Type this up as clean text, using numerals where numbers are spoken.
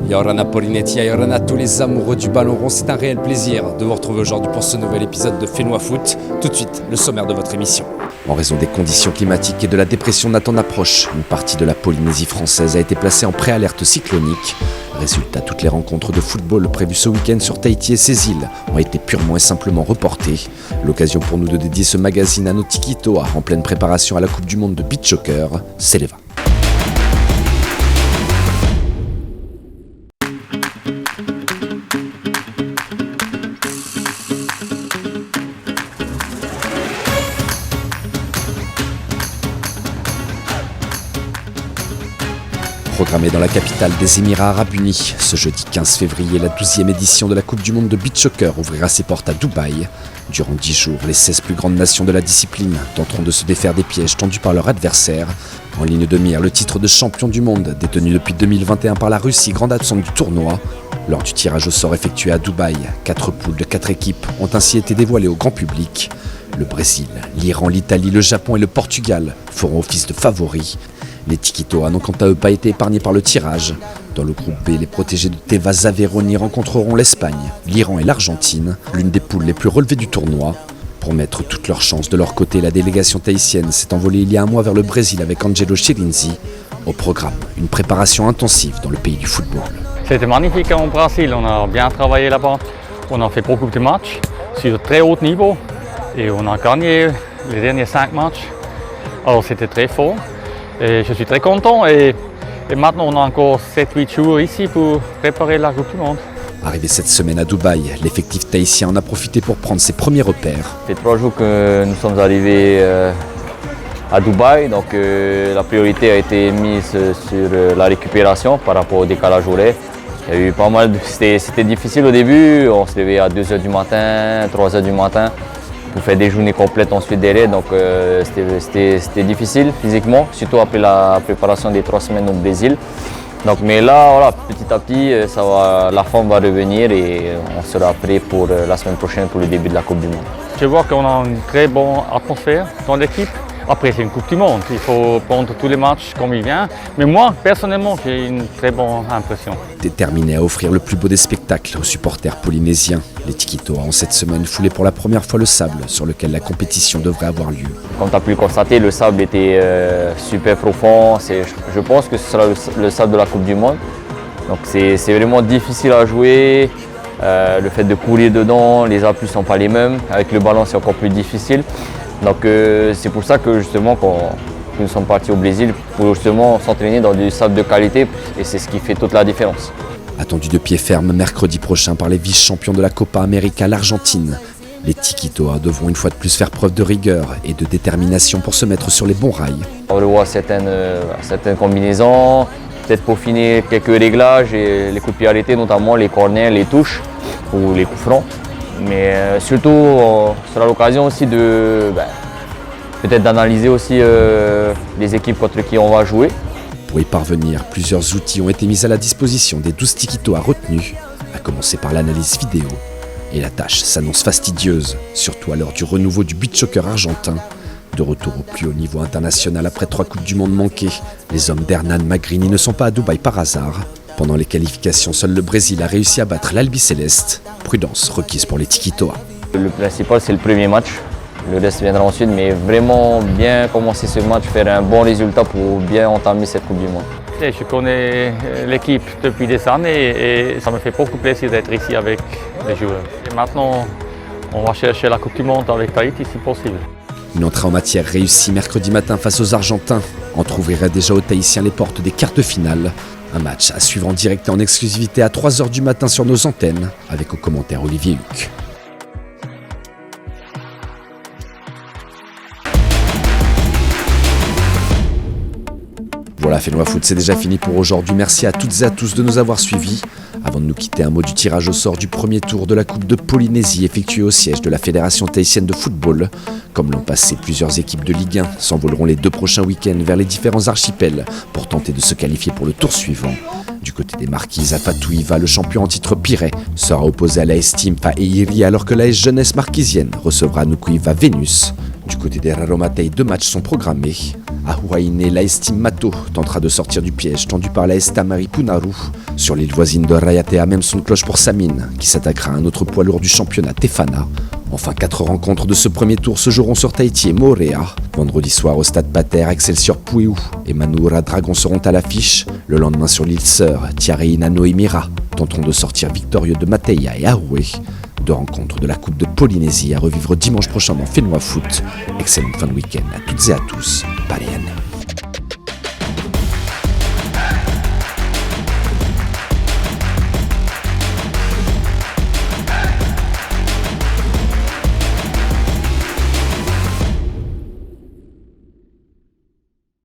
Yorana Polinetia, Yorana tous les amoureux du ballon rond, c'est un réel plaisir de vous retrouver aujourd'hui pour ce nouvel épisode de Fénois Foot. Tout de suite, le sommaire de votre émission. En raison des conditions climatiques et de la dépression Nathan approche, une partie de la Polynésie française a été placée en préalerte cyclonique. Résultat, toutes les rencontres de football prévues ce week-end sur Tahiti et ses îles ont été purement et simplement reportées. L'occasion pour nous de dédier ce magazine à nos Tikitoa en pleine préparation à la Coupe du Monde de Beach Soccer, Seleva. Programmée dans la capitale des Émirats Arabes Unis, ce jeudi 15 février, la 12e édition de la Coupe du Monde de Beach Soccer ouvrira ses portes à Dubaï. Durant 10 jours, les 16 plus grandes nations de la discipline tenteront de se défaire des pièges tendus par leurs adversaires. En ligne de mire, le titre de champion du monde, détenu depuis 2021 par la Russie, grande absente du tournoi. Lors du tirage au sort effectué à Dubaï, 4 poules de 4 équipes ont ainsi été dévoilées au grand public. Le Brésil, l'Iran, l'Italie, le Japon et le Portugal feront office de favoris. Les Tikitoa n'ont quant à eux pas été épargnés par le tirage. Dans le groupe B, les protégés de Teva Zaveroni rencontreront l'Espagne, l'Iran et l'Argentine, l'une des poules les plus relevées du tournoi. Pour mettre toutes leurs chances de leur côté, la délégation tahitienne s'est envolée il y a un mois vers le Brésil avec Angelo Chirinzi. Au programme, une préparation intensive dans le pays du football. C'était magnifique au Brésil, on a bien travaillé là-bas. On a fait beaucoup de matchs sur très haut niveau et on a gagné les derniers 5 matchs. Alors c'était très fort. Et je suis très content et maintenant on a encore 7-8 jours ici pour préparer la Coupe du Monde. Arrivé cette semaine à Dubaï, l'effectif tahitien en a profité pour prendre ses premiers repères. Ça fait 3 jours que nous sommes arrivés à Dubaï, donc la priorité a été mise sur la récupération par rapport au décalage horaire. Il y a eu pas mal c'était difficile au début, on se levait à 2h du matin, 3h du matin. On fait des journées complètes ensuite derrière, donc c'était difficile physiquement, surtout après la préparation des 3 semaines au Brésil. Donc, mais là, voilà, petit à petit, la forme va revenir et on sera prêt pour la semaine prochaine pour le début de la Coupe du Monde. Je vois qu'on a une très bonne atmosphère dans l'équipe. Après, c'est une Coupe du Monde, il faut prendre tous les matchs comme il vient. Mais moi, personnellement, j'ai une très bonne impression. Déterminés à offrir le plus beau des spectacles aux supporters polynésiens, les Tikitoa ont cette semaine foulé pour la première fois le sable sur lequel la compétition devrait avoir lieu. Comme tu as pu le constater, le sable était super profond. Je pense que ce sera le sable de la Coupe du Monde. Donc c'est vraiment difficile à jouer. Le fait de courir dedans, les appuis ne sont pas les mêmes. Avec le ballon, c'est encore plus difficile. Donc c'est pour ça que justement que nous sommes partis au Brésil pour justement s'entraîner dans du sable de qualité et c'est ce qui fait toute la différence. Attendu de pied ferme mercredi prochain par les vice-champions de la Copa América, l'Argentine, les Tikitoa devront une fois de plus faire preuve de rigueur et de détermination pour se mettre sur les bons rails. On revoit certaines combinaisons, peut-être peaufiner quelques réglages et les coups de pied arrêtés, notamment les corners, les touches ou les coups francs. Mais surtout, ce sera l'occasion aussi peut-être d'analyser aussi les équipes contre qui on va jouer. Pour y parvenir, plusieurs outils ont été mis à la disposition des 12 Tikitoa retenus, à commencer par l'analyse vidéo. Et la tâche s'annonce fastidieuse, surtout à l'heure du renouveau du beach soccer argentin. De retour au plus haut niveau international après 3 Coupes du Monde manquées, les hommes d'Hernan Magrini ne sont pas à Dubaï par hasard. Pendant les qualifications, seul le Brésil a réussi à battre l'Albiceleste. Prudence requise pour les Tikitoa. Le principal, c'est le premier match. Le reste viendra ensuite, mais vraiment bien commencer ce match, faire un bon résultat pour bien entamer cette Coupe du Monde. Je connais l'équipe depuis des années et ça me fait beaucoup plaisir d'être ici avec les joueurs. Et maintenant, on va chercher la Coupe du Monde avec Tahiti si possible. Une entrée en matière réussie mercredi matin face aux Argentins entrouvrirait déjà aux Tahitiens les portes des quarts de finale. Un match à suivre en direct et en exclusivité à 3h du matin sur nos antennes, avec au commentaire Olivier Huc. Voilà, Fénois Foot, c'est déjà fini pour aujourd'hui. Merci à toutes et à tous de nous avoir suivis. Avant de nous quitter, un mot du tirage au sort du premier tour de la Coupe de Polynésie effectué au siège de la Fédération tahitienne de football. Comme l'an passé, plusieurs équipes de Ligue 1 s'envoleront les 2 prochains week-ends vers les différents archipels pour tenter de se qualifier pour le tour suivant. Du côté des Marquises, Afatuiva, le champion en titre Pirée, sera opposé à l'AS Timpa et Iri alors que l'AS Jeunesse marquisienne recevra Nukuiva Vénus. Du côté des Raromatei, 2 matchs sont programmés. Ahuaine Laestim Mato tentera de sortir du piège tendu par la Esta Maripunaru. Sur l'île voisine de Rayatea, même son de cloche pour Samine, qui s'attaquera à un autre poids lourd du championnat, Tefana. Enfin, 4 rencontres de ce premier tour se joueront sur Tahiti et Moorea. Vendredi soir au stade Pater, Excelsior Puiu et Manuura Dragon seront à l'affiche. Le lendemain sur l'île Sœur, Tiareina Noemira tenteront de sortir victorieux de Mateia et Aroué. 2 rencontres de la Coupe de Polynésie à revivre dimanche prochain dans Whenua Foot. Excellente fin de week-end à toutes et à tous. Baleine.